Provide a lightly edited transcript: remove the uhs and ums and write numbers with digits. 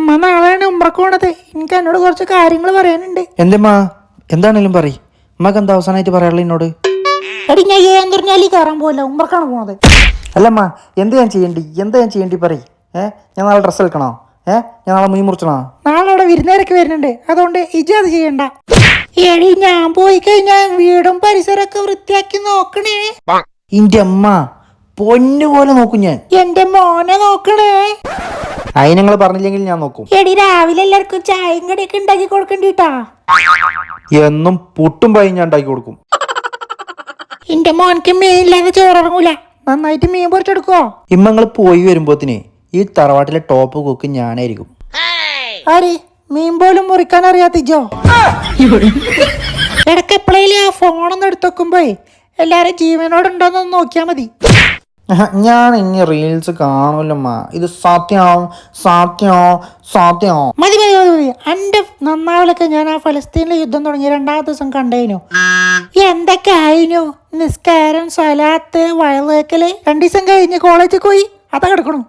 അമ്മ നാളെയാണ് ഉമ്രക്ക് പോണത്. എനിക്ക് എന്നോട് കുറച്ച് കാര്യങ്ങൾ പറയാനുണ്ട്. എന്തെമ്മാ? എന്താണേലും പറയ്. അമ്മക്ക് എന്താ അവസാനമായിട്ട് പറയാനുള്ള എന്നോട്? എടി ഞാൻ ഏൻ പറഞ്ഞാലി കയറാൻ പോകില്ല, ഉമ്രക്കാണ് പോണത്. അല്ലമ്മ, എന്താ ഞാൻ ചെയ്യേണ്ടി പറയ്. ഞാൻ നാളെ ഡ്രസ്സ് എടുക്കണോ? ഞാൻ നാളെ മീൻ മുറിച്ചണോ? നാളെ അവിടെ വിരുന്നേരൊക്കെ വരുന്നുണ്ട്, അതുകൊണ്ട് ഇജ് അത് ചെയ്യണ്ട. എടി ഞാൻ പോയി കഴിഞ്ഞാൽ വീടും പരിസരമൊക്കെ വൃത്തിയാക്കി നോക്കണേ. ഇന്റെ അമ്മ പൊന്നു പോലെ നോക്കും ഞാൻ. എന്റെ മോനെ നോക്കണേ. അതിനങ്ങൾ പറഞ്ഞില്ലെങ്കിൽ ഞാൻ നോക്കും. എടി രാവിലെ എല്ലാവർക്കും ചായയും കടിയൊക്കെ ഉണ്ടാക്കി കൊടുക്കണ്ടിട്ടാ. എന്നും പുട്ടും പൈ ഞാൻ ഉണ്ടാക്കി കൊടുക്കും. എന്റെ മോനക്ക് മീൻ ഇല്ലാതെ ചോറിറങ്ങൂല. നന്നായിട്ട് മീൻ പൊറിച്ചെടുക്കോ. ഇമ്മങ്ങൾ പോയി വരുമ്പോത്തിന് ഈ തറവാട്ടിലെ ടോപ്പ് കുക്ക് ഞാനായിരിക്കും. ആര്? മീൻ പോലും മുറിക്കാൻ അറിയാത്ത ഇജോ? ഇടയ്ക്ക് എപ്പോഴേലും ആ ഫോണൊന്നും എടുത്ത് വെക്കുമ്പോ എല്ലാരും ജീവനോടുണ്ടോന്ന് നോക്കിയാ മതി. ഞാൻ ഇനി റീൽസ് കാണൂലമ്മ. ഇത് സത്യം. മതി. എന്റെ നന്നാവലൊക്കെ ഞാൻ ആ ഫലസ്തീനിലെ യുദ്ധം തുടങ്ങി 2ാമത്തെ ദിവസം കണ്ടേനു. എന്തൊക്കെ ആയിനു? നിസ്കാരം, സ്വലാത്ത്, വയലേക്കല്. 2 ദിവസം കഴിഞ്ഞ് കോളേജിൽ പോയി അതാ കിടക്കണു.